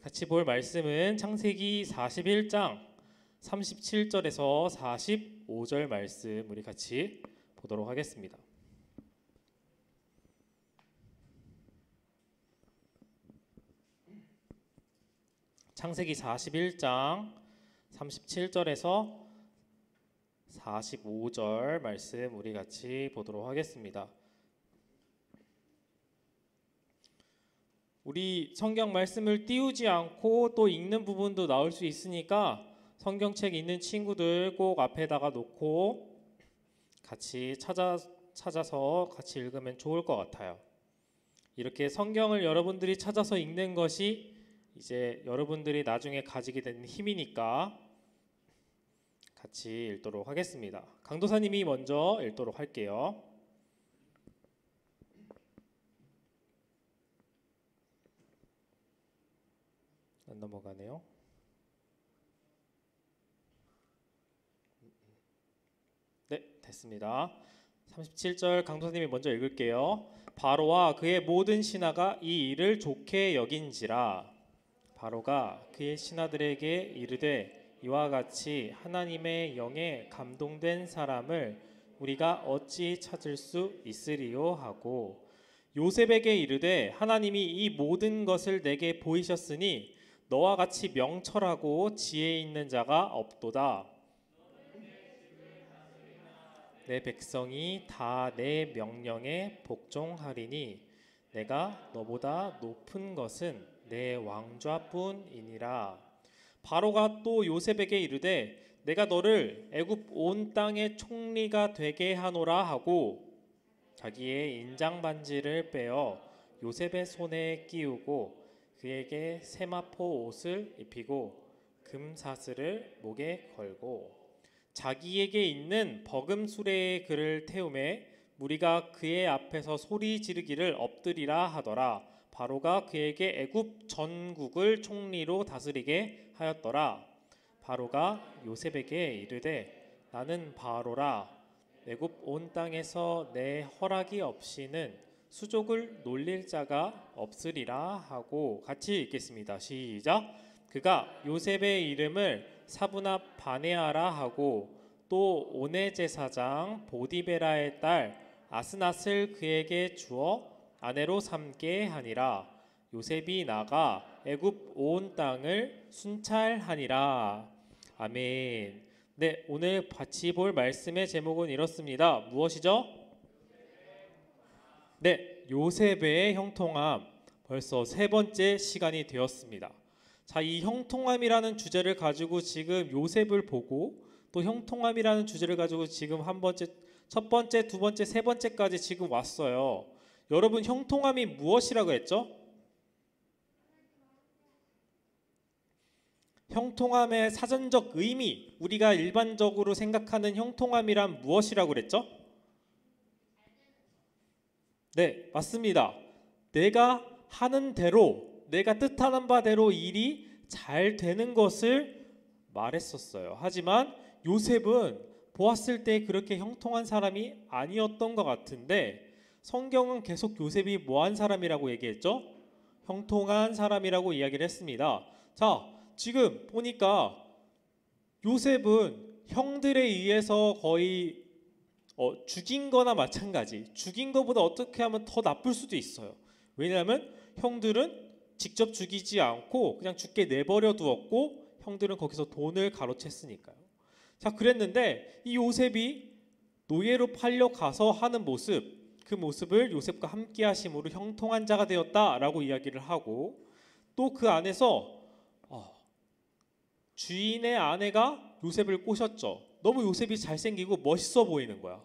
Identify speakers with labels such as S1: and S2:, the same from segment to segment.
S1: 같이 볼 말씀은 창세기 41장 37절에서 45절 말씀 우리 같이 보도록 하겠습니다. 창세기 41장 37절에서 45절 말씀 우리 같이 보도록 하겠습니다. 우리 성경 말씀을 띄우지 않고 또 읽는 부분도 나올 수 있으니까 성경책 있는 친구들 꼭 앞에다가 놓고 같이 찾아서 같이 읽으면 좋을 것 같아요. 이렇게 성경을 여러분들이 찾아서 읽는 것이 이제 여러분들이 나중에 가지게 되는 힘이니까 같이 읽도록 하겠습니다. 강도사님이 먼저 읽도록 할게요. 안 넘어가네요. 네, 됐습니다. 37절 강도사님이 먼저 읽을게요. 바로와 그의 모든 신하가 이 일을 좋게 여긴지라. 바로가 그의 신하들에게 이르되 이와 같이 하나님의 영에 감동된 사람을 우리가 어찌 찾을 수 있으리요 하고 요셉에게 이르되 하나님이 이 모든 것을 내게 보이셨으니 너와 같이 명철하고 지혜 있는 자가 없도다. 내 백성이 다 내 명령에 복종하리니 내가 너보다 높은 것은 내 왕좌뿐이니라. 바로가 또 요셉에게 이르되 내가 너를 애굽 온 땅의 총리가 되게 하노라 하고 자기의 인장 반지를 빼어 요셉의 손에 끼우고 그에게 세마포 옷을 입히고 금사슬을 목에 걸고 자기에게 있는 버금 수레에 그를 태우매 무리가 그의 앞에서 소리 지르기를 엎드리라 하더라. 바로가 그에게 애굽 전국을 총리로 다스리게 하였더라. 바로가 요셉에게 이르되 나는 바로라. 애굽 온 땅에서 내 허락이 없이는 수족을 놀릴 자가 없으리라 하고 같이 읽겠습니다. 시작. 그가 요셉의 이름을 사브납 바네아라 하고 또 오네 제사장 보디베라의 딸 아스낫을 그에게 주어 아내로 삼게 하니라. 요셉이 나가 애굽 온 땅을 순찰하니라. 아멘. 네, 오늘 같이 볼 말씀의 제목은 이렇습니다. 무엇이죠? 네, 요셉의 형통함. 벌써 세 번째 시간이 되었습니다. 자, 이 형통함이라는 주제를 가지고 지금 요셉을 보고 또 형통함이라는 주제를 가지고 지금 첫 번째, 두 번째, 세 번째까지 지금 왔어요. 여러분, 형통함이 무엇이라고 했죠? 형통함의 사전적 의미, 우리가 일반적으로 생각하는 형통함이란 무엇이라고 그랬죠? 네, 맞습니다. 내가 하는 대로, 내가 뜻하는 바대로 일이 잘 되는 것을 말했었어요. 하지만 요셉은 보았을 때 그렇게 형통한 사람이 아니었던 것 같은데 성경은 계속 요셉이 뭐한 사람이라고 얘기했죠? 형통한 사람이라고 이야기를 했습니다. 자, 지금 보니까 요셉은 형들에 의해서 거의 죽인 거나 마찬가지. 죽인 거보다 어떻게 하면 더 나쁠 수도 있어요. 왜냐하면 형들은 직접 죽이지 않고 그냥 죽게 내버려 두었고 형들은 거기서 돈을 가로챘으니까요. 자, 그랬는데 이 요셉이 노예로 팔려 가서 하는 모습, 그 모습을 요셉과 함께 하심으로 형통한 자가 되었다라고 이야기를 하고 또 그 안에서 주인의 아내가 요셉을 꼬셨죠. 너무 요셉이 잘생기고 멋있어 보이는 거야.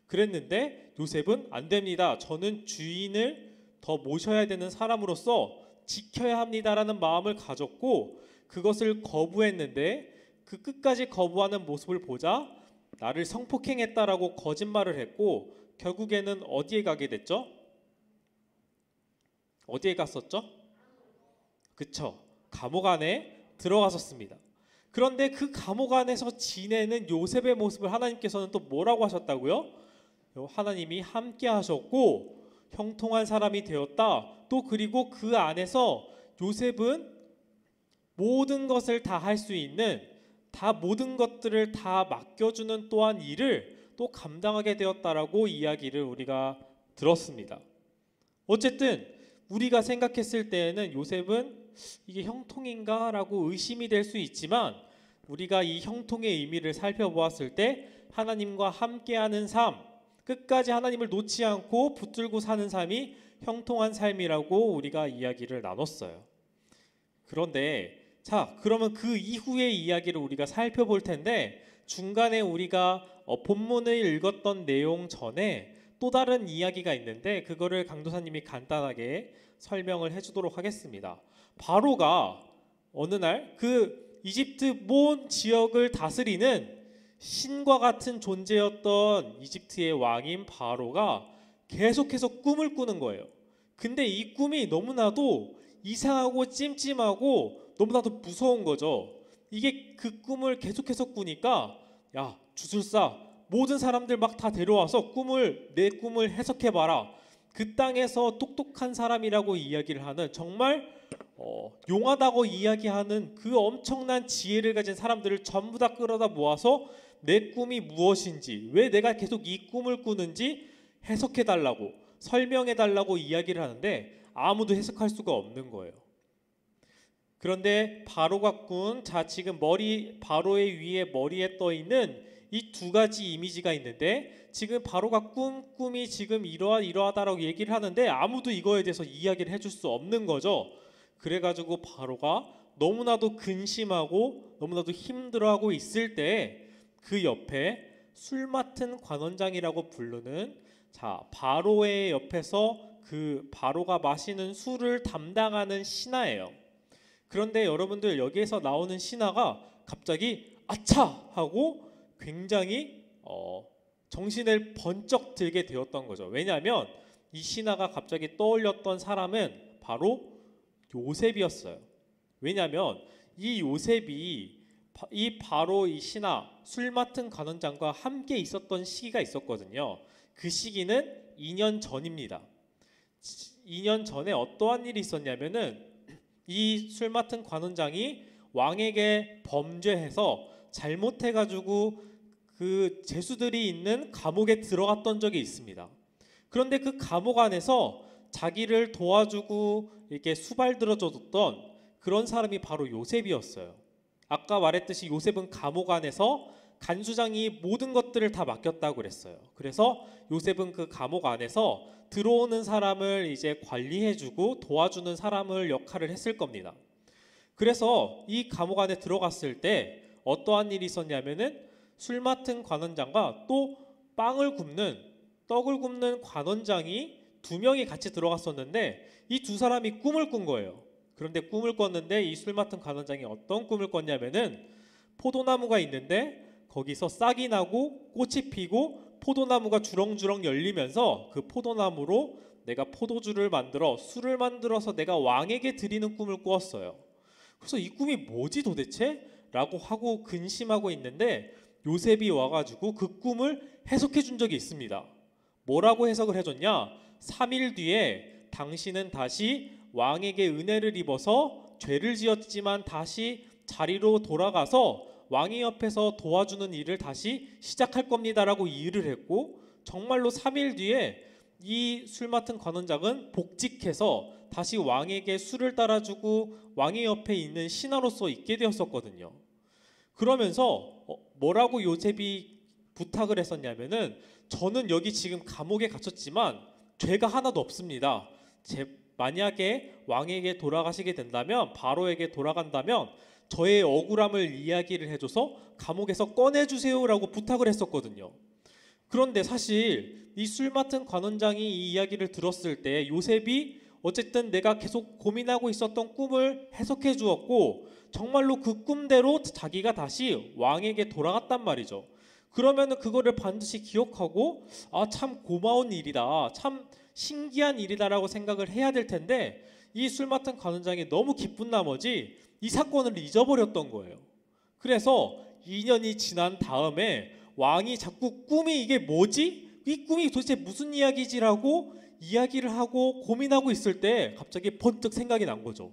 S1: 그랬는데 요셉은 안 됩니다. 저는 주인을 더 모셔야 되는 사람으로서 지켜야 합니다라는 마음을 가졌고 그것을 거부했는데 그 끝까지 거부하는 모습을 보자 나를 성폭행했다라고 거짓말을 했고 결국에는 어디에 가게 됐죠? 어디에 갔었죠? 그쵸, 감옥 안에 들어갔었습니다. 그런데 그 감옥 안에서 지내는 요셉의 모습을 하나님께서는 또 뭐라고 하셨다고요? 하나님이 함께 하셨고 형통한 사람이 되었다. 또 그리고 그 안에서 요셉은 모든 것을 다 할 수 있는, 다 모든 것들을 다 맡겨주는 또한 일을 또 감당하게 되었다라고 이야기를 우리가 들었습니다. 어쨌든 우리가 생각했을 때에는 요셉은 이게 형통인가? 라고 의심이 될 수 있지만, 우리가 이 형통의 의미를 살펴보았을 때 하나님과 함께하는 삶, 끝까지 하나님을 놓지 않고 붙들고 사는 삶이 형통한 삶이라고 우리가 이야기를 나눴어요. 그런데 그러면 그 이후의 이야기를 우리가 살펴볼 텐데, 중간에 우리가 본문을 읽었던 내용 전에 또 다른 이야기가 있는데, 그거를 강도사님이 간단하게 설명을 해주도록 하겠습니다. 바로가 어느 날 그 이집트 온 지역을 다스리는 신과 같은 존재였던 이집트의 왕인 바로가 계속해서 꿈을 꾸는 거예요. 근데 이 꿈이 너무나도 이상하고 찜찜하고 너무나도 무서운 거죠. 이게 그 꿈을 계속해서 꾸니까, 야, 주술사 모든 사람들 막 다 데려와서 내 꿈을 해석해봐라. 그 땅에서 똑똑한 사람이라고 이야기를 하는, 정말 용하다고 이야기하는 그 엄청난 지혜를 가진 사람들을 전부 다 끌어다 모아서 내 꿈이 무엇인지, 왜 내가 계속 이 꿈을 꾸는지 해석해달라고, 설명해달라고 이야기를 하는데 아무도 해석할 수가 없는 거예요. 그런데 바로가 지금 바로의 위에 머리에 떠 있는 이 두 가지 이미지가 있는데, 지금 바로가 꿈이 지금 이러하다라고 얘기를 하는데 아무도 이거에 대해서 이야기를 해줄 수 없는 거죠. 그래가지고 바로가 너무나도 근심하고 너무나도 힘들어하고 있을 때 그 옆에 술 맡은 관원장이라고 부르는, 바로의 옆에서 그 바로가 마시는 술을 담당하는 신하예요. 그런데 여러분들, 여기에서 나오는 신하가 갑자기 아차 하고 굉장히 정신을 번쩍 들게 되었던 거죠. 왜냐하면 이 신하가 갑자기 떠올렸던 사람은 바로 요셉이었어요. 왜냐하면 이 요셉이 바로 이 신하, 술 맡은 관원장과 함께 있었던 시기가 있었거든요. 그 시기는 2년 전입니다. 2년 전에 어떠한 일이 있었냐면은, 이 술 맡은 관원장이 왕에게 범죄해서 잘못해가지고 그 죄수들이 있는 감옥에 들어갔던 적이 있습니다. 그런데 그 감옥 안에서 자기를 도와주고 이렇게 수발들어줬던 그런 사람이 바로 요셉이었어요. 아까 말했듯이 요셉은 감옥 안에서 간수장이 모든 것들을 다 맡겼다고 그랬어요. 그래서 요셉은 그 감옥 안에서 들어오는 사람을 이제 관리해주고 도와주는 사람을 역할을 했을 겁니다. 그래서 이 감옥 안에 들어갔을 때 어떠한 일이 있었냐면은, 술 맡은 관원장과 또 떡을 굽는 관원장이 두 명이 같이 들어갔었는데, 이 두 사람이 꿈을 꾼 거예요. 그런데 꿈을 꿨는데 이 술 맡은 관원장이 어떤 꿈을 꿨냐면은, 포도나무가 있는데 거기서 싹이 나고 꽃이 피고 포도나무가 주렁주렁 열리면서 그 포도나무로 내가 포도주를 만들어 술을 만들어서 내가 왕에게 드리는 꿈을 꾸었어요. 그래서 이 꿈이 뭐지 도대체? 라고 하고 근심하고 있는데, 요셉이 와가지고 그 꿈을 해석해 준 적이 있습니다. 뭐라고 해석을 해줬냐? 3일 뒤에 당신은 다시 왕에게 은혜를 입어서 죄를 지었지만 다시 자리로 돌아가서 왕의 옆에서 도와주는 일을 다시 시작할 겁니다라고 이유를 했고, 정말로 3일 뒤에 이 술 맡은 관원장은 복직해서 다시 왕에게 술을 따라주고 왕의 옆에 있는 신하로서 있게 되었었거든요. 그러면서 뭐라고 요셉이 부탁을 했었냐면은, 저는 여기 지금 감옥에 갇혔지만 죄가 하나도 없습니다. 만약에 왕에게 돌아가시게 된다면, 바로에게 돌아간다면 저의 억울함을 이야기를 해줘서 감옥에서 꺼내주세요라고 부탁을 했었거든요. 그런데 사실 이 술 맡은 관원장이 이 이야기를 들었을 때 요셉이 어쨌든 내가 계속 고민하고 있었던 꿈을 해석해 주었고, 정말로 그 꿈대로 자기가 다시 왕에게 돌아갔단 말이죠. 그러면은 그거를 반드시 기억하고, 참 고마운 일이다, 참 신기한 일이다라고 생각을 해야 될 텐데, 이 술 맡은 관원장이 너무 기쁜 나머지 이 사건을 잊어버렸던 거예요. 그래서 2년이 지난 다음에 왕이 자꾸 꿈이 이게 뭐지? 이 꿈이 도대체 무슨 이야기지라고 이야기를 하고 고민하고 있을 때 갑자기 번뜩 생각이 난 거죠.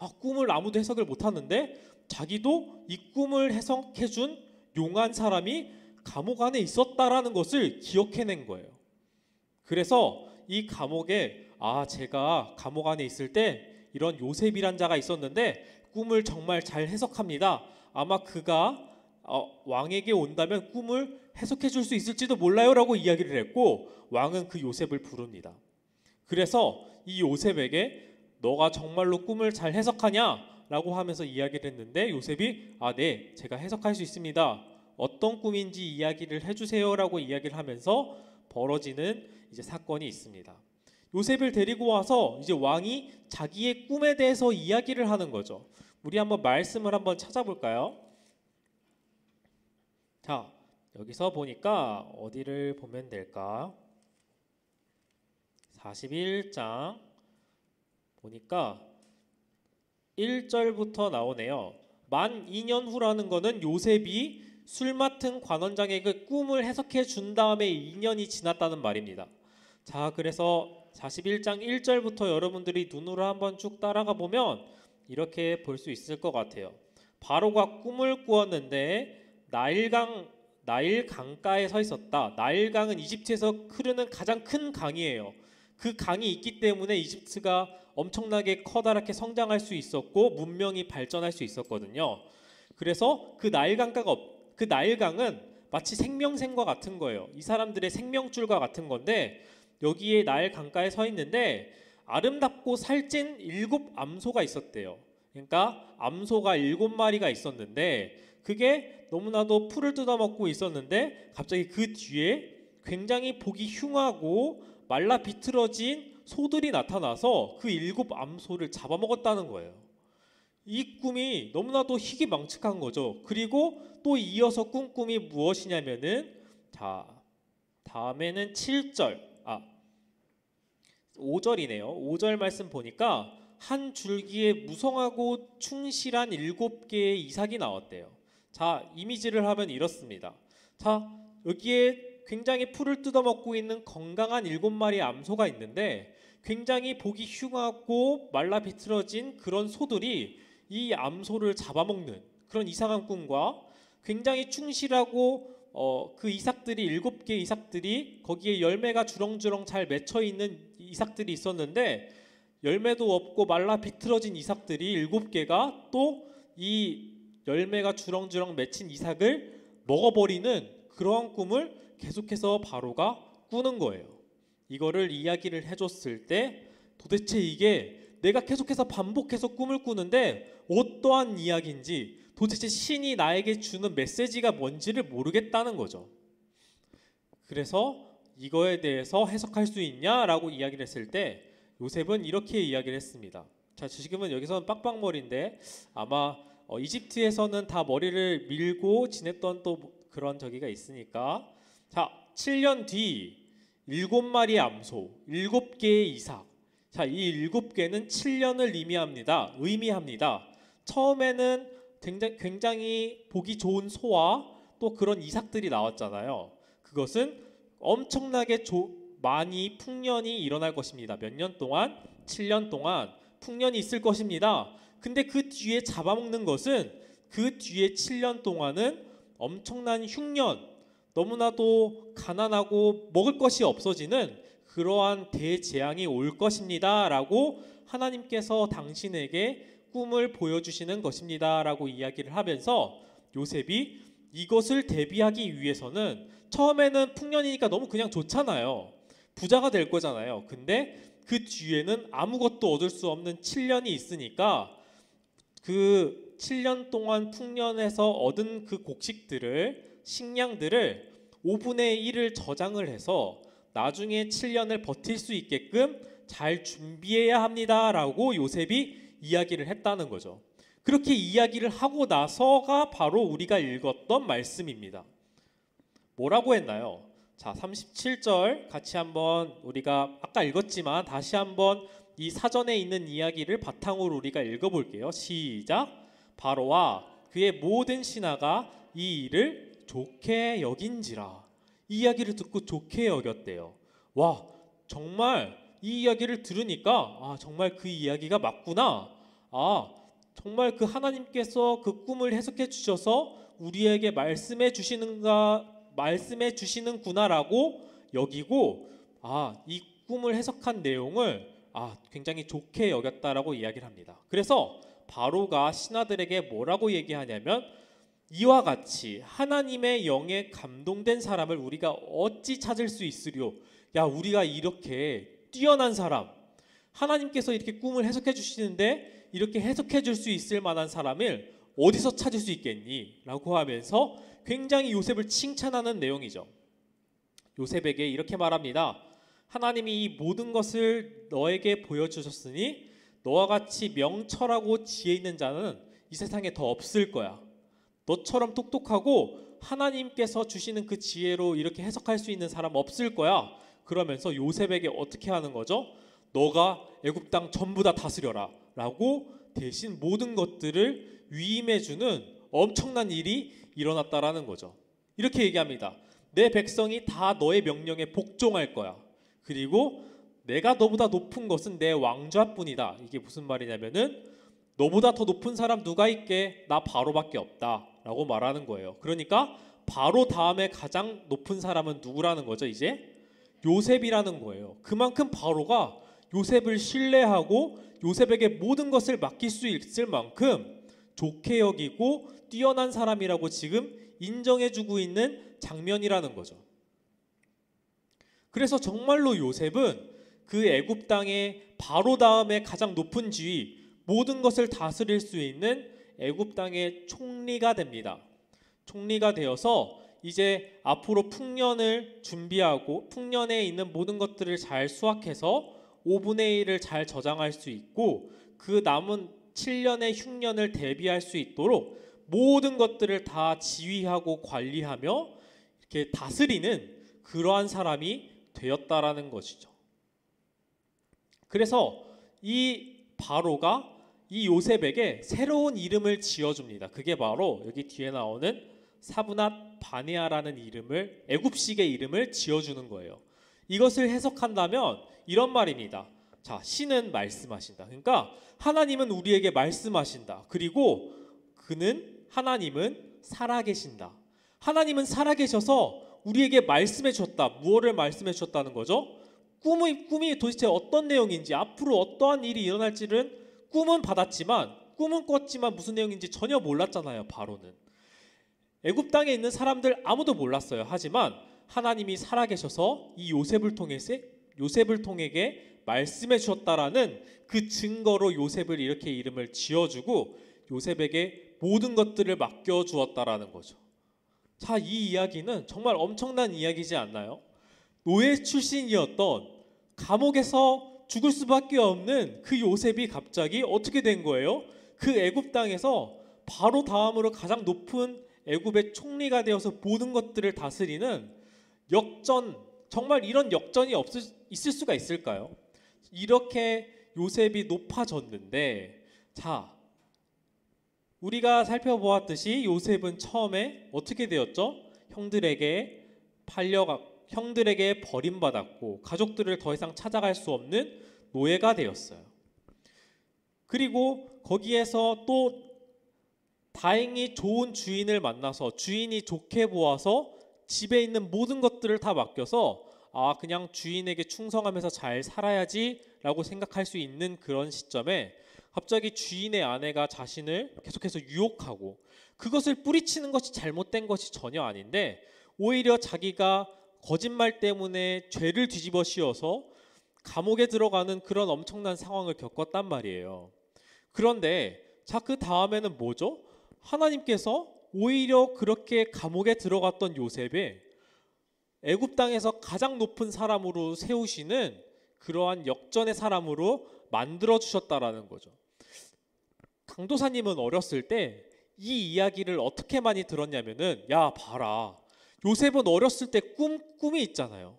S1: 꿈을 아무도 해석을 못하는데 자기도 이 꿈을 해석해준 용한 사람이 감옥 안에 있었다라는 것을 기억해낸 거예요. 그래서 이 감옥에 제가 감옥 안에 있을 때 이런 요셉이란 자가 있었는데 꿈을 정말 잘 해석합니다. 아마 그가 왕에게 온다면 꿈을 해석해 줄 수 있을지도 몰라요 라고 이야기를 했고, 왕은 그 요셉을 부릅니다. 그래서 이 요셉에게 너가 정말로 꿈을 잘 해석하냐 라고 하면서 이야기를 했는데, 요셉이 네, 제가 해석할 수 있습니다. 어떤 꿈인지 이야기를 해주세요 라고 이야기를 하면서 벌어지는 이제 사건이 있습니다. 요셉을 데리고 와서 이제 왕이 자기의 꿈에 대해서 이야기를 하는 거죠. 우리 한번 말씀을 한번 찾아볼까요? 자, 여기서 보니까 어디를 보면 될까? 41장 보니까 1절부터 나오네요. 만 2년 후라는 거는 요셉이 술 맡은 관원장에게 꿈을 해석해 준 다음에 2년이 지났다는 말입니다. 자, 그래서 41장 1절부터 여러분들이 눈으로 한번 쭉 따라가 보면 이렇게 볼 수 있을 것 같아요. 바로가 꿈을 꾸었는데 나일 강가에 서 있었다. 나일강은 이집트에서 흐르는 가장 큰 강이에요. 그 강이 있기 때문에 이집트가 엄청나게 커다랗게 성장할 수 있었고 문명이 발전할 수 있었거든요. 그래서 그 나일강은 마치 생명샘과 같은 거예요. 이 사람들의 생명줄과 같은 건데, 여기에 나일 강가에 서 있는데 아름답고 살찐 7 암소가 있었대요. 그러니까 암소가 7마리가 있었는데, 그게 너무나도 풀을 뜯어먹고 있었는데 갑자기 그 뒤에 굉장히 보기 흉하고 말라 비틀어진 소들이 나타나서 그 7 암소를 잡아먹었다는 거예요. 이 꿈이 너무나도 희귀망측한 거죠. 그리고 또 이어서 꾼 꿈이 무엇이냐면은, 자, 다음에는 5절이네요. 5절 말씀 보니까 한 줄기에 무성하고 충실한 7개의 이삭이 나왔대요. 자, 이미지를 하면 이렇습니다. 자, 여기에 굉장히 풀을 뜯어먹고 있는 건강한 7마리의 암소가 있는데, 굉장히 보기 흉하고 말라 비틀어진 그런 소들이 이 암소를 잡아먹는 그런 이상한 꿈과, 굉장히 충실하고 그 이삭들이 7개 이삭들이 거기에 열매가 주렁주렁 잘 맺혀 있는 이삭들이 있었는데, 열매도 없고 말라 비틀어진 이삭들이 7개가 또 이 열매가 주렁주렁 맺힌 이삭을 먹어버리는 그러한 꿈을 계속해서 바로가 꾸는 거예요. 이거를 이야기를 해줬을 때 도대체 이게 내가 계속해서 반복해서 꿈을 꾸는데 어떠한 이야기인지, 도대체 신이 나에게 주는 메시지가 뭔지를 모르겠다는 거죠. 그래서 이거에 대해서 해석할 수 있냐라고 이야기를 했을 때 요셉은 이렇게 이야기를 했습니다. 자, 지금은 여기서는 빡빡머리인데 아마 이집트에서는 다 머리를 밀고 지냈던 또 그런 저기가 있으니까, 자, 7년 뒤 7마리의 암소, 7개의 이삭. 자, 이 7개는 7년을 의미합니다. 처음에는 굉장히 보기 좋은 소와 또 그런 이삭들이 나왔잖아요. 그것은 엄청나게 많이 풍년이 일어날 것입니다. 몇 년 동안? 7년 동안 풍년이 있을 것입니다. 근데 그 뒤에 잡아먹는 것은, 그 뒤에 7년 동안은 엄청난 흉년, 너무나도 가난하고 먹을 것이 없어지는 그러한 대재앙이 올 것입니다 라고 하나님께서 당신에게 꿈을 보여주시는 것입니다 라고 이야기를 하면서, 요셉이 이것을 대비하기 위해서는, 처음에는 풍년이니까 너무 그냥 좋잖아요. 부자가 될 거잖아요. 근데 그 뒤에는 아무것도 얻을 수 없는 7년이 있으니까 그 7년 동안 풍년에서 얻은 그 곡식들을, 식량들을 5분의 1을 저장을 해서 나중에 7년을 버틸 수 있게끔 잘 준비해야 합니다 라고 요셉이 이야기를 했다는 거죠. 그렇게 이야기를 하고 나서가 바로 우리가 읽었던 말씀입니다. 뭐라고 했나요? 자, 37절 같이 한번, 우리가 아까 읽었지만 다시 한번 이 사전에 있는 이야기를 바탕으로 우리가 읽어볼게요. 시작. 바로와 그의 모든 신하가 이 일을 좋게 여긴지라. 이 이야기를 듣고 좋게 여겼대요. 와, 정말 이 이야기를 들으니까 정말 그 이야기가 맞구나. 정말 그 하나님께서 그 꿈을 해석해 주셔서 우리에게 말씀해 주시는구나라고 여기고 이 꿈을 해석한 내용을 굉장히 좋게 여겼다라고 이야기를 합니다. 그래서 바로가 신하들에게 뭐라고 얘기하냐면 이와 같이 하나님의 영에 감동된 사람을 우리가 어찌 찾을 수 있으리요? 우리가 이렇게 뛰어난 사람, 하나님께서 이렇게 꿈을 해석해 주시는데 이렇게 해석해 줄 수 있을 만한 사람을 어디서 찾을 수 있겠니? 라고 하면서 굉장히 요셉을 칭찬하는 내용이죠. 요셉에게 이렇게 말합니다. 하나님이 이 모든 것을 너에게 보여주셨으니 너와 같이 명철하고 지혜 있는 자는 이 세상에 더 없을 거야. 너처럼 똑똑하고 하나님께서 주시는 그 지혜로 이렇게 해석할 수 있는 사람 없을 거야. 그러면서 요셉에게 어떻게 하는 거죠? 너가 애굽 땅 전부 다 다스려라 라고 대신 모든 것들을 위임해주는 엄청난 일이 일어났다라는 거죠. 이렇게 얘기합니다. 내 백성이 다 너의 명령에 복종할 거야. 그리고 내가 너보다 높은 것은 내 왕좌뿐이다. 이게 무슨 말이냐면은 너보다 더 높은 사람 누가 있게? 나 바로밖에 없다 라고 말하는 거예요. 그러니까 바로 다음에 가장 높은 사람은 누구라는 거죠? 이제 요셉이라는 거예요. 그만큼 바로가 요셉을 신뢰하고 요셉에게 모든 것을 맡길 수 있을 만큼 좋게 여기고 뛰어난 사람이라고 지금 인정해주고 있는 장면이라는 거죠. 그래서 정말로 요셉은 그 애굽 땅의 바로 다음에 가장 높은 지위, 모든 것을 다스릴 수 있는 애굽 땅의 총리가 됩니다. 총리가 되어서 이제 앞으로 풍년을 준비하고 풍년에 있는 모든 것들을 잘 수확해서 5분의 1을 잘 저장할 수 있고 그 남은 7년의 흉년을 대비할 수 있도록 모든 것들을 다 지휘하고 관리하며 이렇게 다스리는 그러한 사람이 되었다라는 것이죠. 그래서 이 바로가 이 요셉에게 새로운 이름을 지어줍니다. 그게 바로 여기 뒤에 나오는 사브낫 바네아라는 이름을 애굽식의 이름을 지어주는 거예요. 이것을 해석한다면 이런 말입니다. 자, 신은 말씀하신다. 그러니까 하나님은 우리에게 말씀하신다. 그리고 하나님은 살아계신다. 하나님은 살아계셔서 우리에게 말씀해 주셨다. 무엇을 말씀해 주셨다는 거죠? 꿈이 도대체 어떤 내용인지, 앞으로 어떠한 일이 일어날지는 꿈은 받았지만, 꿈은 꿨지만 무슨 내용인지 전혀 몰랐잖아요. 바로는 애굽 땅에 있는 사람들 아무도 몰랐어요. 하지만 하나님이 살아계셔서 이 요셉을 통해게 말씀해 주셨다라는 그 증거로 요셉을 이렇게 이름을 지어주고 요셉에게 모든 것들을 맡겨주었다라는 거죠. 자, 이 이야기는 정말 엄청난 이야기지 않나요? 노예 출신이었던 감옥에서 죽을 수밖에 없는 그 요셉이 갑자기 어떻게 된 거예요? 그 애굽 땅에서 바로 다음으로 가장 높은 애굽의 총리가 되어서 모든 것들을 다스리는 역전, 정말 이런 역전이 있을 수가 있을까요? 이렇게 요셉이 높아졌는데, 자, 우리가 살펴보았듯이 요셉은 처음에 어떻게 되었죠? 형들에게 버림받았고 가족들을 더 이상 찾아갈 수 없는 노예가 되었어요. 그리고 거기에서 또 다행히 좋은 주인을 만나서 주인이 좋게 보아서 집에 있는 모든 것들을 다 맡겨서 그냥 주인에게 충성하면서 잘 살아야지 라고 생각할 수 있는 그런 시점에 갑자기 주인의 아내가 자신을 계속해서 유혹하고 그것을 뿌리치는 것이 잘못된 것이 전혀 아닌데 오히려 자기가 거짓말 때문에 죄를 뒤집어 씌워서 감옥에 들어가는 그런 엄청난 상황을 겪었단 말이에요. 그런데 자, 그 다음에는 뭐죠? 하나님께서 오히려 그렇게 감옥에 들어갔던 요셉을 애굽 땅에서 가장 높은 사람으로 세우시는 그러한 역전의 사람으로 만들어 주셨다라는 거죠. 강도사님은 어렸을 때 이 이야기를 어떻게 많이 들었냐면은, 야 봐라, 요셉은 어렸을 때 꿈이 있잖아요.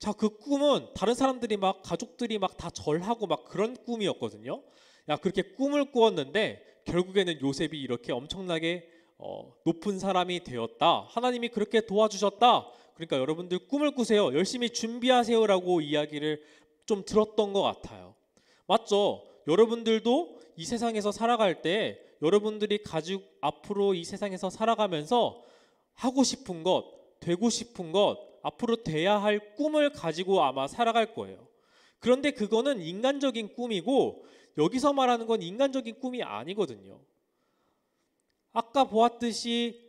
S1: 자, 그 꿈은 다른 사람들이 막 가족들이 막 다 절하고 막 그런 꿈이었거든요. 야, 그렇게 꿈을 꾸었는데 결국에는 요셉이 이렇게 엄청나게 높은 사람이 되었다. 하나님이 그렇게 도와주셨다. 그러니까 여러분들 꿈을 꾸세요. 열심히 준비하세요라고 이야기를 좀 들었던 것 같아요. 맞죠? 여러분들도 이 세상에서 살아갈 때 여러분들이 가지고 앞으로 이 세상에서 살아가면서 하고 싶은 것, 되고 싶은 것, 앞으로 돼야 할 꿈을 가지고 아마 살아갈 거예요. 그런데 그거는 인간적인 꿈이고 여기서 말하는 건 인간적인 꿈이 아니거든요. 아까 보았듯이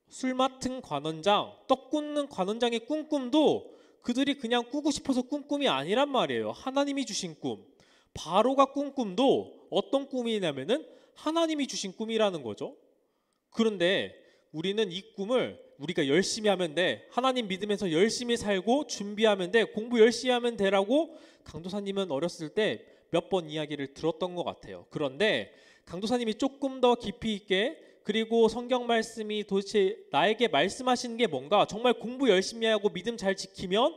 S1: 술 맡은 관원장, 떡 굽는 관원장의 꿈도 그들이 그냥 꾸고 싶어서 꾼 꿈이 아니란 말이에요. 하나님이 주신 꿈. 바로가 꾼 꿈도 어떤 꿈이냐면은 하나님이 주신 꿈이라는 거죠. 그런데 우리는 이 꿈을 우리가 열심히 하면 돼, 하나님 믿으면서 열심히 살고 준비하면 돼, 공부 열심히 하면 되라고 강도사님은 어렸을 때 몇 번 이야기를 들었던 것 같아요. 그런데 강도사님이 조금 더 깊이 있게, 그리고 성경 말씀이 도대체 나에게 말씀하시는 게 뭔가, 정말 공부 열심히 하고 믿음 잘 지키면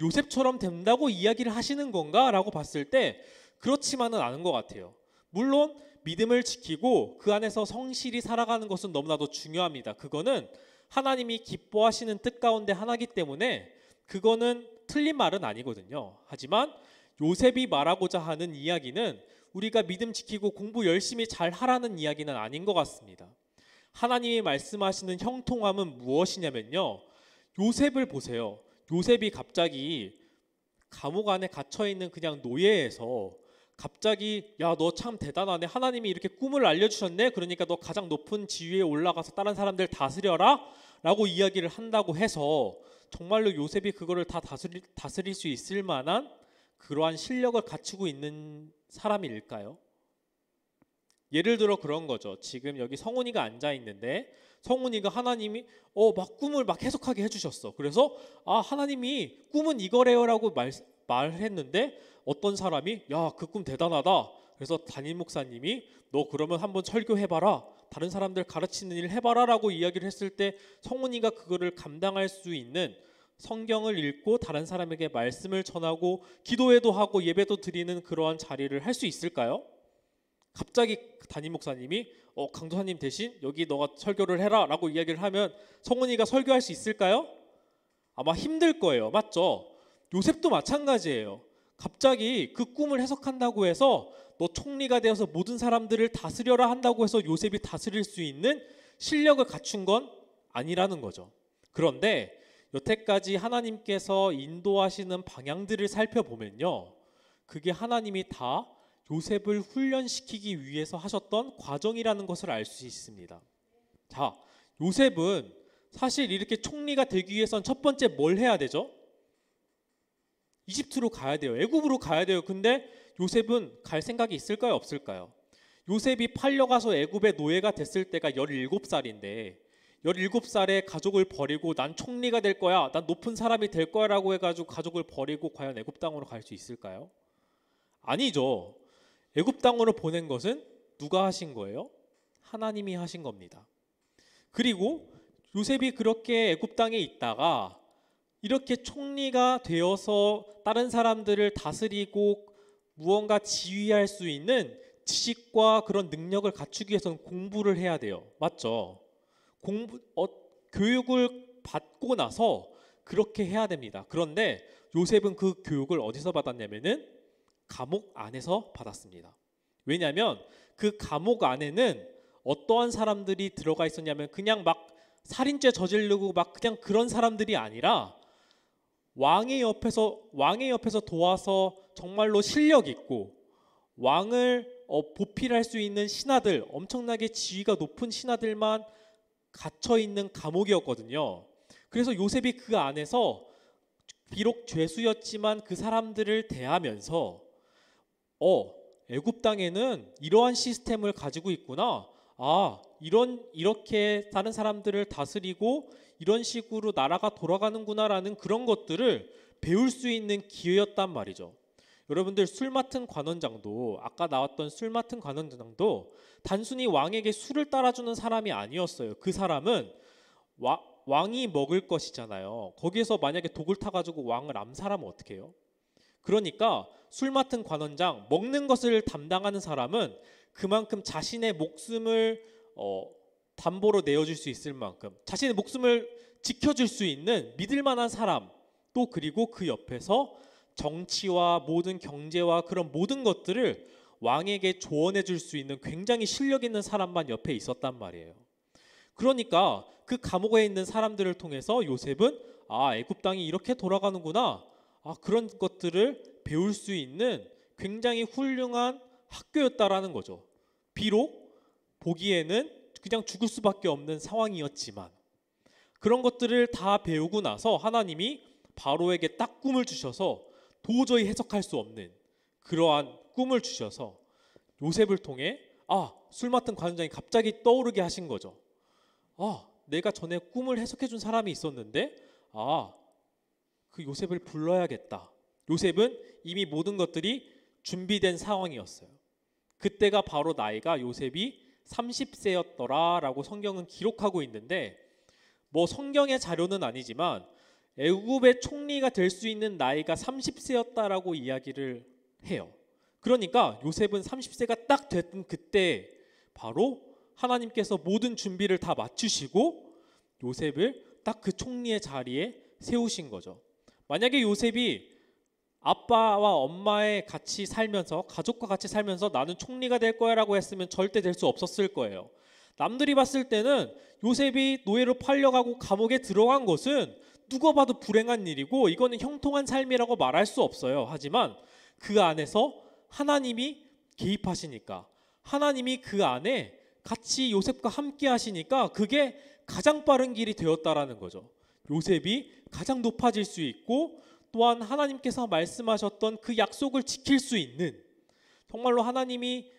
S1: 요셉처럼 된다고 이야기를 하시는 건가 라고 봤을 때 그렇지만은 않은 것 같아요. 물론 믿음을 지키고 그 안에서 성실히 살아가는 것은 너무나도 중요합니다. 그거는 하나님이 기뻐하시는 뜻 가운데 하나이기 때문에 그거는 틀린 말은 아니거든요. 하지만 요셉이 말하고자 하는 이야기는 우리가 믿음 지키고 공부 열심히 잘 하라는 이야기는 아닌 것 같습니다. 하나님이 말씀하시는 형통함은 무엇이냐면요, 요셉을 보세요. 요셉이 갑자기 감옥 안에 갇혀있는 그냥 노예에서 갑자기 야, 너 참 대단하네, 하나님이 이렇게 꿈을 알려주셨네, 그러니까 너 가장 높은 지위에 올라가서 다른 사람들 다스려라 라고 이야기를 한다고 해서 정말로 요셉이 그거를 다 다스릴 수 있을 만한 그러한 실력을 갖추고 있는 사람일까요? 예를 들어 그런 거죠. 지금 여기 성훈이가 앉아 있는데 성훈이가 하나님이 막 꿈을 막 해석하게 해주셨어. 그래서 하나님이 꿈은 이거래요라고 말했는데 어떤 사람이 야, 그 꿈 대단하다. 그래서 담임 목사님이 너 그러면 한번 설교해봐라, 다른 사람들 가르치는 일 해봐라 라고 이야기를 했을 때 성훈이가 그거를 감당할 수 있는, 성경을 읽고 다른 사람에게 말씀을 전하고 기도회도 하고 예배도 드리는 그러한 자리를 할 수 있을까요? 갑자기 담임 목사님이 강도사님 대신 여기 너가 설교를 해라 라고 이야기를 하면 성훈이가 설교할 수 있을까요? 아마 힘들 거예요. 맞죠? 요셉도 마찬가지예요. 갑자기 그 꿈을 해석한다고 해서 너 총리가 되어서 모든 사람들을 다스려라 한다고 해서 요셉이 다스릴 수 있는 실력을 갖춘 건 아니라는 거죠. 그런데 여태까지 하나님께서 인도하시는 방향들을 살펴보면요, 그게 하나님이 다 요셉을 훈련시키기 위해서 하셨던 과정이라는 것을 알 수 있습니다. 자, 요셉은 사실 이렇게 총리가 되기 위해선 첫 번째 뭘 해야 되죠? 이집트로 가야 돼요. 애굽으로 가야 돼요. 근데 요셉은 갈 생각이 있을까요? 없을까요? 요셉이 팔려가서 애굽의 노예가 됐을 때가 17살인데 17살에 가족을 버리고 난 총리가 될 거야, 난 높은 사람이 될 거야 라고 해가지고 가족을 버리고 과연 애굽 땅으로 갈 수 있을까요? 아니죠. 애굽 땅으로 보낸 것은 누가 하신 거예요? 하나님이 하신 겁니다. 그리고 요셉이 그렇게 애굽 땅에 있다가 이렇게 총리가 되어서 다른 사람들을 다스리고 무언가 지휘할 수 있는 지식과 그런 능력을 갖추기 위해서는 공부를 해야 돼요. 맞죠? 교육을 받고 나서 그렇게 해야 됩니다. 그런데 요셉은 그 교육을 어디서 받았냐면은 감옥 안에서 받았습니다. 왜냐하면 그 감옥 안에는 어떠한 사람들이 들어가 있었냐면 그냥 막 살인죄 저지르고 막 그냥 그런 사람들이 아니라 왕의 옆에서 도와서 정말로 실력 있고 왕을 보필할 수 있는 신하들, 엄청나게 지위가 높은 신하들만 갇혀 있는 감옥이었거든요. 그래서 요셉이 그 안에서 비록 죄수였지만 그 사람들을 대하면서 애굽 땅에는 이러한 시스템을 가지고 있구나. 이렇게 다른 사람들을 다스리고 이런 식으로 나라가 돌아가는구나라는 그런 것들을 배울 수 있는 기회였단 말이죠. 여러분들, 술 맡은 관원장도, 아까 나왔던 술 맡은 관원장도 단순히 왕에게 술을 따라주는 사람이 아니었어요. 그 사람은 왕이 먹을 것이잖아요. 거기에서 만약에 독을 타가지고 왕을 암살하면 어떻게 해요? 그러니까 술 맡은 관원장, 먹는 것을 담당하는 사람은 그만큼 자신의 목숨을 담보로 내어줄 수 있을 만큼 자신의 목숨을 지켜줄 수 있는 믿을 만한 사람, 또 그리고 그 옆에서 정치와 모든 경제와 그런 모든 것들을 왕에게 조언해 줄 수 있는 굉장히 실력 있는 사람만 옆에 있었단 말이에요. 그러니까 그 감옥에 있는 사람들을 통해서 요셉은 애굽 땅이 이렇게 돌아가는구나, 그런 것들을 배울 수 있는 굉장히 훌륭한 학교였다라는 거죠. 비록 보기에는 그냥 죽을 수밖에 없는 상황이었지만 그런 것들을 다 배우고 나서 하나님이 바로에게 딱 꿈을 주셔서 도저히 해석할 수 없는 그러한 꿈을 주셔서 요셉을 통해 술 맡은 관원장이 갑자기 떠오르게 하신 거죠. 내가 전에 꿈을 해석해 준 사람이 있었는데 그 요셉을 불러야겠다. 요셉은 이미 모든 것들이 준비된 상황이었어요. 그때가 바로 나이가 요셉이 30세였더라 라고 성경은 기록하고 있는데, 뭐 성경의 자료는 아니지만 애굽의 총리가 될 수 있는 나이가 30세였다라고 이야기를 해요. 그러니까 요셉은 30세가 딱 됐던 그때 바로 하나님께서 모든 준비를 다 맞추시고 요셉을 딱 그 총리의 자리에 세우신 거죠. 만약에 요셉이 아빠와 엄마의 같이 살면서, 가족과 같이 살면서 나는 총리가 될 거야 라고 했으면 절대 될 수 없었을 거예요. 남들이 봤을 때는 요셉이 노예로 팔려가고 감옥에 들어간 것은 누가 봐도 불행한 일이고 이거는 형통한 삶이라고 말할 수 없어요. 하지만 그 안에서 하나님이 개입하시니까, 하나님이 그 안에 같이 요셉과 함께 하시니까 그게 가장 빠른 길이 되었다라는 거죠. 요셉이 가장 높아질 수 있고 또한 하나님께서 말씀하셨던 그 약속을 지킬 수 있는, 정말로 하나님이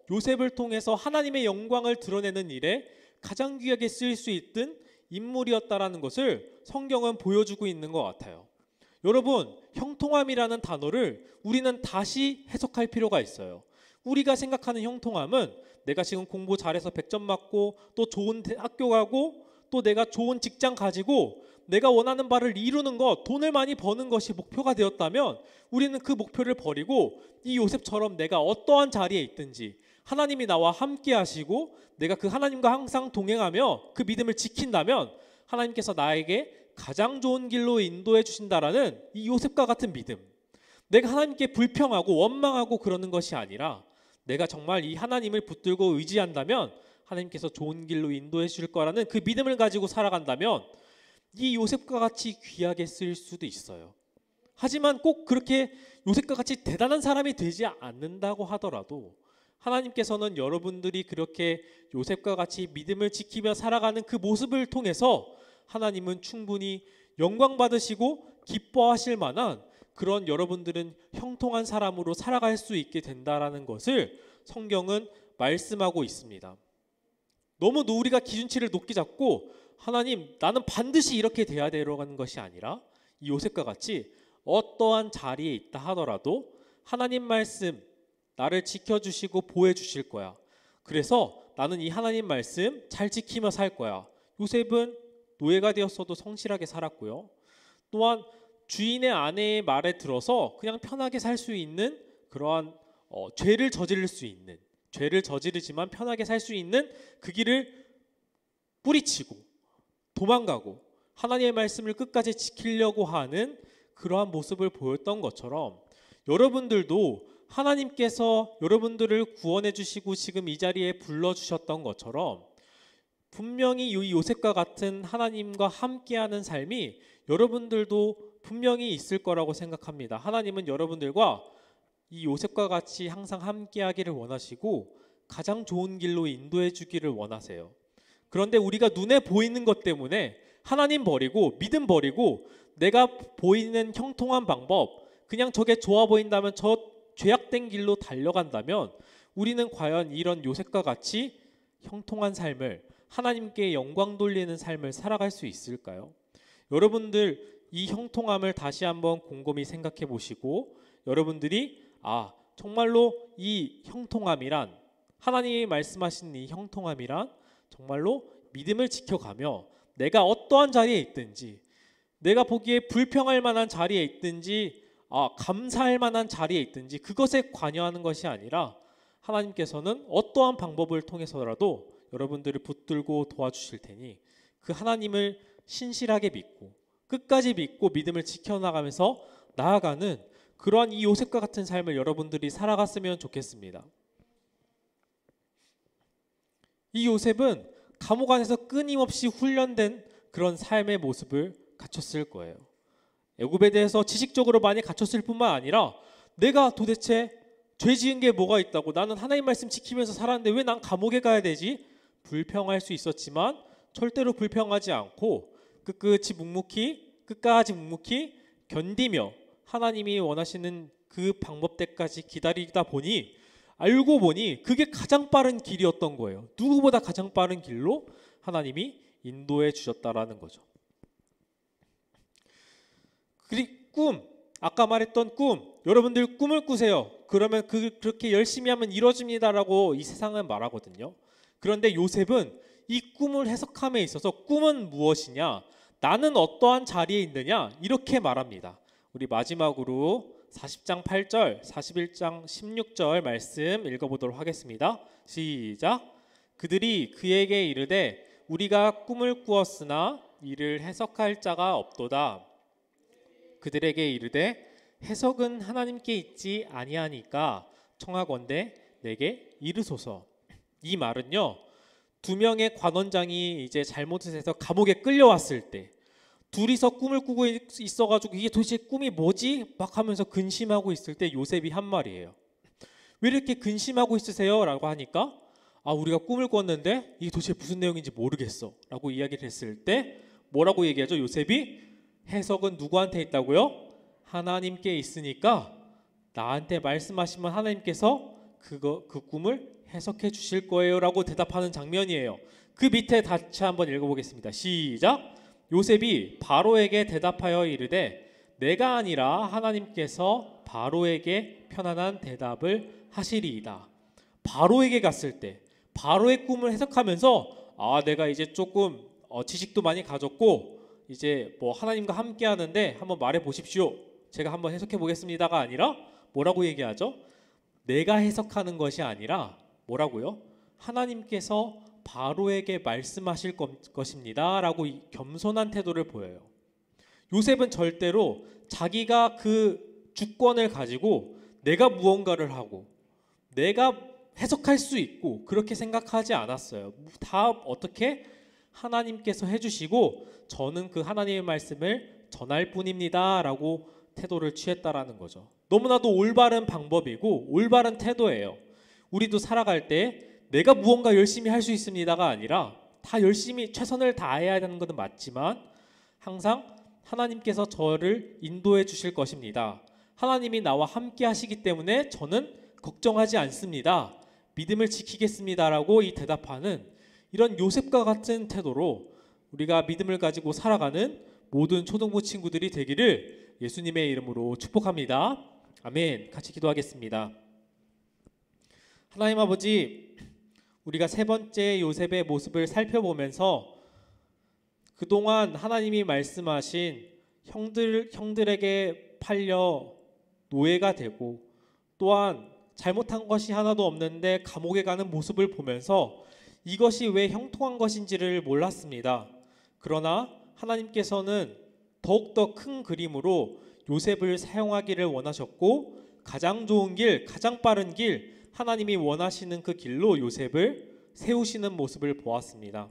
S1: 요셉을 통해서 하나님의 영광을 드러내는 일에 가장 귀하게 쓰일 수 있던 인물이었다라는 것을 성경은 보여주고 있는 것 같아요. 여러분, 형통함이라는 단어를 우리는 다시 해석할 필요가 있어요. 우리가 생각하는 형통함은 내가 지금 공부 잘해서 100점 맞고 또 좋은 학교 가고 또 내가 좋은 직장 가지고 내가 원하는 바를 이루는 것, 돈을 많이 버는 것이 목표가 되었다면 우리는 그 목표를 버리고 이 요셉처럼 내가 어떠한 자리에 있든지 하나님이 나와 함께 하시고 내가 그 하나님과 항상 동행하며 그 믿음을 지킨다면 하나님께서 나에게 가장 좋은 길로 인도해 주신다라는 이 요셉과 같은 믿음, 내가 하나님께 불평하고 원망하고 그러는 것이 아니라 내가 정말 이 하나님을 붙들고 의지한다면 하나님께서 좋은 길로 인도해 주실 거라는 그 믿음을 가지고 살아간다면 이 요셉과 같이 귀하게 쓰일 수도 있어요. 하지만 꼭 그렇게 요셉과 같이 대단한 사람이 되지 않는다고 하더라도 하나님께서는 여러분들이 그렇게 요셉과 같이 믿음을 지키며 살아가는 그 모습을 통해서 하나님은 충분히 영광 받으시고 기뻐하실 만한 그런 여러분들은 형통한 사람으로 살아갈 수 있게 된다라는 것을 성경은 말씀하고 있습니다. 너무 우리가 기준치를 높게 잡고 하나님 나는 반드시 이렇게 돼야 되려는 것이 아니라 이 요셉과 같이 어떠한 자리에 있다 하더라도 하나님 말씀 나를 지켜주시고 보호해 주실 거야. 그래서 나는 이 하나님 말씀 잘 지키며 살 거야. 요셉은 노예가 되었어도 성실하게 살았고요. 또한 주인의 아내의 말에 들어서 그냥 편하게 살 수 있는 그러한 죄를 저지를 수 있는, 죄를 저지르지만 편하게 살 수 있는 그 길을 뿌리치고 도망가고 하나님의 말씀을 끝까지 지키려고 하는 그러한 모습을 보였던 것처럼 여러분들도 하나님께서 여러분들을 구원해 주시고 지금 이 자리에 불러주셨던 것처럼 분명히 이 요셉과 같은 하나님과 함께하는 삶이 여러분들도 분명히 있을 거라고 생각합니다. 하나님은 여러분들과 이 요셉과 같이 항상 함께하기를 원하시고 가장 좋은 길로 인도해 주기를 원하세요. 그런데 우리가 눈에 보이는 것 때문에 하나님 버리고 믿음 버리고 내가 보이는 형통한 방법, 그냥 저게 좋아 보인다면 저 죄악된 길로 달려간다면 우리는 과연 이런 요셉과 같이 형통한 삶을, 하나님께 영광 돌리는 삶을 살아갈 수 있을까요? 여러분들 이 형통함을 다시 한번 곰곰이 생각해 보시고 여러분들이 정말로 이 형통함이란, 하나님이 말씀하신 이 형통함이란 정말로 믿음을 지켜가며 내가 어떠한 자리에 있든지, 내가 보기에 불평할 만한 자리에 있든지 감사할 만한 자리에 있든지 그것에 관여하는 것이 아니라 하나님께서는 어떠한 방법을 통해서라도 여러분들을 붙들고 도와주실 테니 그 하나님을 신실하게 믿고 끝까지 믿고 믿음을 지켜나가면서 나아가는 그러한 이 요셉과 같은 삶을 여러분들이 살아갔으면 좋겠습니다. 이 요셉은 감옥 안에서 끊임없이 훈련된 그런 삶의 모습을 갖췄을 거예요. 애굽에 대해서 지식적으로 많이 갖췄을 뿐만 아니라 내가 도대체 죄 지은 게 뭐가 있다고, 나는 하나님 말씀 지키면서 살았는데 왜 난 감옥에 가야 되지? 불평할 수 있었지만 절대로 불평하지 않고 끝까지 묵묵히 견디며 하나님이 원하시는 그 방법대까지 기다리다 보니 알고 보니 그게 가장 빠른 길이었던 거예요. 누구보다 가장 빠른 길로 하나님이 인도해 주셨다라는 거죠. 꿈, 아까 말했던 꿈, 여러분들 꿈을 꾸세요. 그러면 그렇게 열심히 하면 이루어집니다라고 이 세상은 말하거든요. 그런데 요셉은 이 꿈을 해석함에 있어서 꿈은 무엇이냐, 나는 어떠한 자리에 있느냐, 이렇게 말합니다. 우리 마지막으로 40장 8절, 41장 16절 말씀 읽어보도록 하겠습니다. 시작. 그들이 그에게 이르되 우리가 꿈을 꾸었으나 이를 해석할 자가 없도다. 그들에게 이르되 해석은 하나님께 있지 아니하니까 청하건대 내게 이르소서. 이 말은요, 두 명의 관원장이 이제 잘못해서 감옥에 끌려왔을 때 둘이서 꿈을 꾸고 있어가지고 이게 도대체 꿈이 뭐지? 막 하면서 근심하고 있을 때 요셉이 한 말이에요. 왜 이렇게 근심하고 있으세요? 라고 하니까 우리가 꿈을 꿨는데 이게 도대체 무슨 내용인지 모르겠어 라고 이야기를 했을 때 뭐라고 얘기하죠? 요셉이 해석은 누구한테 있다고요? 하나님께 있으니까 나한테 말씀하시면 하나님께서 그 꿈을 해석해 주실 거예요 라고 대답하는 장면이에요. 그 밑에 다시 한번 읽어보겠습니다. 시작. 요셉이 바로에게 대답하여 이르되 내가 아니라 하나님께서 바로에게 편안한 대답을 하시리이다. 바로에게 갔을 때 바로의 꿈을 해석하면서 내가 이제 조금 지식도 많이 가졌고 이제 뭐 하나님과 함께 하는데 한번 말해 보십시오. 제가 한번 해석해 보겠습니다가 아니라 뭐라고 얘기하죠? 내가 해석하는 것이 아니라 뭐라고요? 하나님께서 바로에게 말씀하실 것입니다 라고 겸손한 태도를 보여요. 요셉은 절대로 자기가 그 주권을 가지고 내가 무언가를 하고 내가 해석할 수 있고 그렇게 생각하지 않았어요. 다 어떻게? 하나님께서 해주시고 저는 그 하나님의 말씀을 전할 뿐입니다 라고 태도를 취했다라는 거죠. 너무나도 올바른 방법이고 올바른 태도예요. 우리도 살아갈 때 내가 무언가 열심히 할 수 있습니다가 아니라 다 열심히 최선을 다해야 되는 것은 맞지만 항상 하나님께서 저를 인도해 주실 것입니다. 하나님이 나와 함께 하시기 때문에 저는 걱정하지 않습니다. 믿음을 지키겠습니다라고 이 대답하는 이런 요셉과 같은 태도로 우리가 믿음을 가지고 살아가는 모든 초등부 친구들이 되기를 예수님의 이름으로 축복합니다. 아멘. 같이 기도하겠습니다. 하나님 아버지, 우리가 세 번째 요셉의 모습을 살펴보면서 그동안 하나님이 말씀하신 형들에게 팔려 노예가 되고 또한 잘못한 것이 하나도 없는데 감옥에 가는 모습을 보면서 이것이 왜 형통한 것인지를 몰랐습니다. 그러나 하나님께서는 더욱더 큰 그림으로 요셉을 사용하기를 원하셨고 가장 좋은 길, 가장 빠른 길, 하나님이 원하시는 그 길로 요셉을 세우시는 모습을 보았습니다.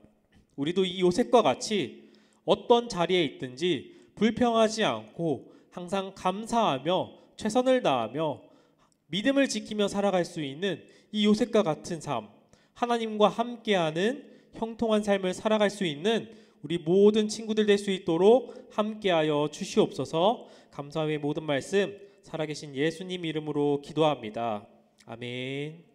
S1: 우리도 이 요셉과 같이 어떤 자리에 있든지 불평하지 않고 항상 감사하며 최선을 다하며 믿음을 지키며 살아갈 수 있는 이 요셉과 같은 삶, 하나님과 함께하는 형통한 삶을 살아갈 수 있는 우리 모든 친구들 될 수 있도록 함께하여 주시옵소서. 감사의 모든 말씀 살아계신 예수님 이름으로 기도합니다. 아멘.